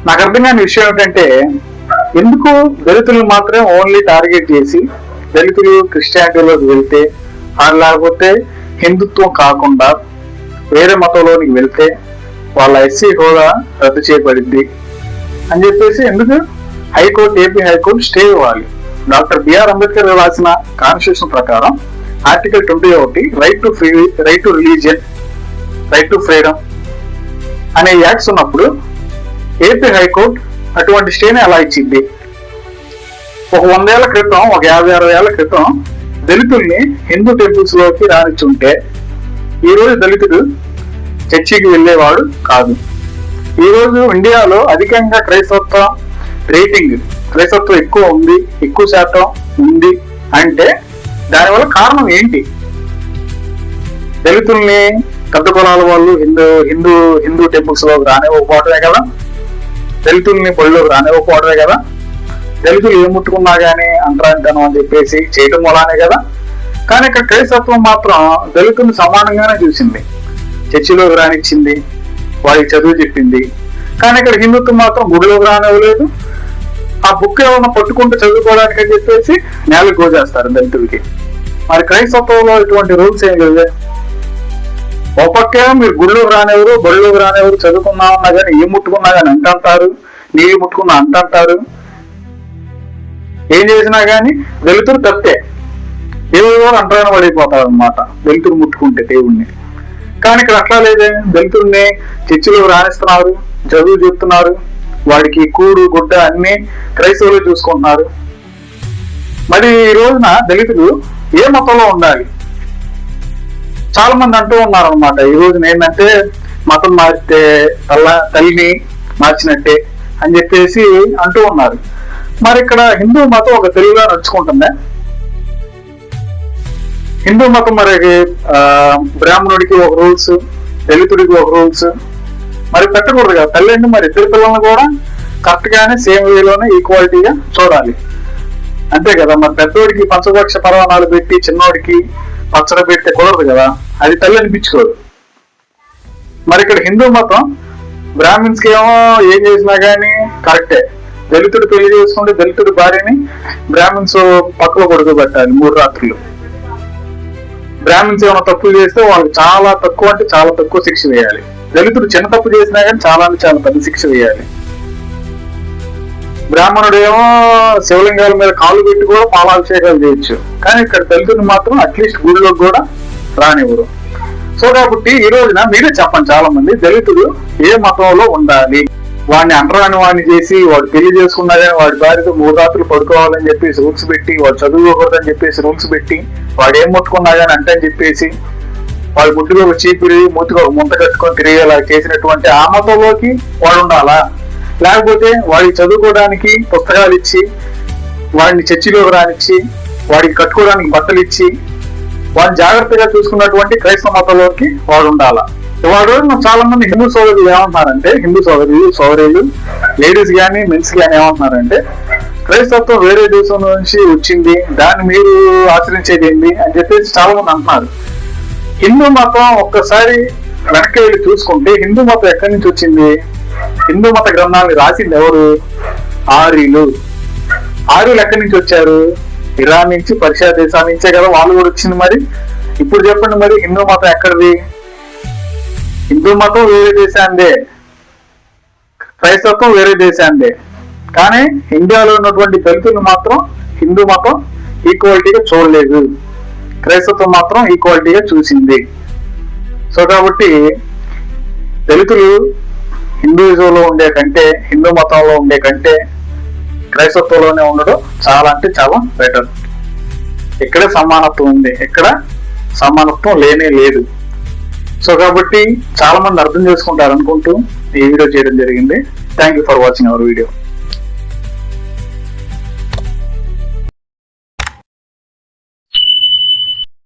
నాకు అర్థం కాని విషయం ఏంటంటే, ఎందుకు దళితులు మాత్రమే ఓన్లీ టార్గెట్ చేసి దళితులు క్రిస్టియానిటీలోకి వెళ్తే, లేకపోతే హిందుత్వం కాకుండా వేరే మతంలోనికి వెళ్తే వాళ్ళ ఎస్సీ హోదా రద్దు చేయబడింది అని చెప్పేసి ఎందుకు హైకోర్టు, ఏపీ హైకోర్టు స్టే ఇవ్వాలి? డాక్టర్ బిఆర్ అంబేద్కర్ రాసిన కాన్స్టిట్యూషన్ ప్రకారం article 21 right to religion, right to freedom అనే యాక్ట్స్ ఉన్నప్పుడు ఏపీ హైకోర్టు అటువంటి స్టేని ఎలా ఇచ్చింది? ఒక 100 ఏళ్ల క్రితం, ఒక 50-60 ఏళ్ల క్రితం దళితుల్ని హిందూ టెంపుల్స్ లోకి రానిచ్చుంటే ఈ రోజు దళితుడు చర్చికి వెళ్ళేవాడు కాదు. ఈ రోజు ఇండియాలో అధికంగా క్రైస్తవత్వం రేటింగ్, క్రైస్తవత్వం ఎక్కువ ఉంది, ఎక్కువ శాతం ఉంది అంటే దానివల్ల కారణం ఏంటి? దళితుల్ని పెద్ద కులాల వాళ్ళు హిందూ టెంపుల్స్ లోకి రానివ్వకపోవటమే కదా, దళితుల్ని బళ్ళలోకి రానివ్వకపోవటమే కదా, దళితులు ఏం ముట్టుకున్నా గానీ అంటరానితనం అని చెప్పేసి చేయటం వల్లనే కదా. కానీ ఇక్కడ క్రైస్తవత్వం మాత్రం దళితుల్ని సమానంగానే చూసింది, చర్చిలోకి రానిచ్చింది, వాడికి చదువు చెప్పింది. కానీ ఇక్కడ హిందుత్వం మాత్రం గుడిలోకి రానివ్వలేదు. ఆ బుక్ ఏమన్నా పట్టుకుంటూ చదువుకోవడానికి అని చెప్పేసి నేలకు గోజేస్తారు దళితులకి. మరి క్రైస్తవంలో ఇటువంటి రూల్స్ ఏం లేదు. ఒక పక్కేమో మీరు గుడిలోకి రానివ్వరు, బడిలోకి రానివ్వరు, చదువుకున్నామన్నా కానీ ఏం ముట్టుకున్నా కానీ అంటారు, నీళ్ళు ముట్టుకున్నా అంటారు. ఏం చేసినా కానీ దళితులు తప్పే, దేవుడు కూడా అంటరాని పడిపోతారు అనమాట దళితులు ముట్టుకుంటే దేవుణ్ణి. కానీ ఇక్కడ అట్లా లేదే, దళితుల్ని చర్చిలో రాణిస్తున్నారు, చదువు చెప్తున్నారు, వాడికి కూడు గుడ్డ అన్ని క్రైస్తవులు చూసుకుంటున్నారు. మరి ఈ రోజున దళితులు ఏ మతంలో ఉండాలి? చాలా మంది అంటూ ఉన్నారు అనమాట ఈ రోజున ఏంటంటే మతం మారితే తల్లిని మార్చినట్టే అని చెప్పేసి అంటూ ఉన్నారు. మరి ఇక్కడ హిందూ మతం ఒక తెలుగుగా నడుచుకుంటుందా? హిందూ మతం మరి బ్రాహ్మణుడికి ఒక రూల్స్, దళితుడికి ఒక రూల్స్ మరి పెట్టకూడదు కదా. తల్లి మరి ఇద్దరు పిల్లలను కూడా కరెక్ట్ గానే సేమ్ వేలోనే ఈక్వాలిటీగా చూడాలి, అంతే కదా. మరి పెద్దోడికి పంచభక్ష పరమాణాలు పెట్టి చిన్నోడికి పచ్చడి పెడితే కుదరదు కదా, అది తల్లి అనిపించుకోదు. మరి ఇక్కడ హిందూ మతం బ్రాహ్మిన్స్ కి ఏమో ఏం చేసినా గానీ కరెక్టే. దళితుడు పెళ్లి చేసుకుంటే దళితుడి భార్యని బ్రాహ్మిన్స్ పక్కలో పడుకోబెట్టాలి 3 రాత్రులు. బ్రాహ్మిన్స్ ఏమైనా తప్పులు చేస్తే వాళ్ళకి చాలా తక్కువ అంటే చాలా తక్కువ శిక్ష వేయాలి. దళితుడు చిన్న తప్పు చేసినా కానీ చాలా అంటే చాలా పెద్ద శిక్ష వేయాలి. బ్రాహ్మణుడు ఏమో శివలింగాల మీద కాళ్ళు పెట్టి కూడా పాలాభిషేకాలు చేయొచ్చు. కానీ ఇక్కడ దళితుడిని మాత్రం అట్లీస్ట్ గుడిలోకి కూడా రానివ్వరు. సో కాబట్టి ఈ రోజున మీరే చెప్పండి, చాలా మంది దళితుడు ఏ మతంలో ఉండాలి? వాడిని అంటరాని వాడిని చేసి వాడు పెళ్లి చేసుకున్నా కానీ వాడి భార్యతో 3 రాత్రులు పడుకోవాలని చెప్పేసి రూల్స్ పెట్టి, వాడు చదువుకోకూడదని చెప్పేసి రూల్స్ పెట్టి, వాడు ఏం ముట్టుకున్నా కానీ అంటే అని చెప్పేసి వాడు ముట్టుగా ఒక చీపిరి మూతిగా ఒక ముంత కట్టుకొని తిరిగేలా చేసినటువంటి ఆ మతంలోకి వాడు ఉండాలా? లేకపోతే వాడికి చదువుకోవడానికి పుస్తకాలు ఇచ్చి, వాడిని చర్చిలోకి రానిచ్చి, వాడికి కట్టుకోవడానికి బట్టలు ఇచ్చి, వాడిని జాగ్రత్తగా చూసుకున్నటువంటి క్రైస్తవ మతంలోకి వాడు ఉండాలా? వాడు చాలా మంది హిందూ సోదరులు ఏమంటున్నారంటే, హిందూ సోదరులు లేడీస్ కానీ మెన్స్ కానీ ఏమంటున్నారంటే, క్రైస్తవత్వం వేరే దేశం నుంచి వచ్చింది, దాన్ని మీరు ఆచరించేది ఏంటి అని చెప్పేసి చాలా మంది అంటున్నారు. హిందూ మతం ఒక్కసారి వెనక్కి వెళ్ళి చూసుకుంటే హిందూ మతం ఎక్కడి నుంచి వచ్చింది? హిందూ మత గ్రంథాలను రాసింది ఎవరు? ఆర్యులు. ఆర్యులు ఎక్కడి నుంచి వచ్చారు? ఇరాన్ నుంచి, పర్షియా దేశాల నుంచే కదా వాళ్ళు కూడా వచ్చింది. మరి ఇప్పుడు చెప్పండి, మరి హిందూ మతం ఎక్కడిది? హిందూ మతం వేరే దేశాందే, క్రైస్తవత్వం వేరే దేశాందే. కానీ ఇండియాలో ఉన్నటువంటి దళితులు మాత్రం హిందూ మతం ఈక్వాలిటీగా చూడలేదు, క్రైస్తవత్వం మాత్రం ఈక్వాలిటీగా చూసింది. సో కాబట్టి దళితులు హిందూయిజంలో ఉండే కంటే, హిందూ మతంలో ఉండే కంటే క్రైస్తవత్వంలోనే ఉండడం చాలా అంటే చాలా బెటర్. ఇక్కడ సమానత్వం ఉంది, ఎక్కడ సమానత్వం లేనే లేదు. సో కాబట్టి చాలా మంది అర్థం చేసుకుంటారు అనుకుంటూ ఈ వీడియో చేయడం జరిగింది. Thank you for watching our video.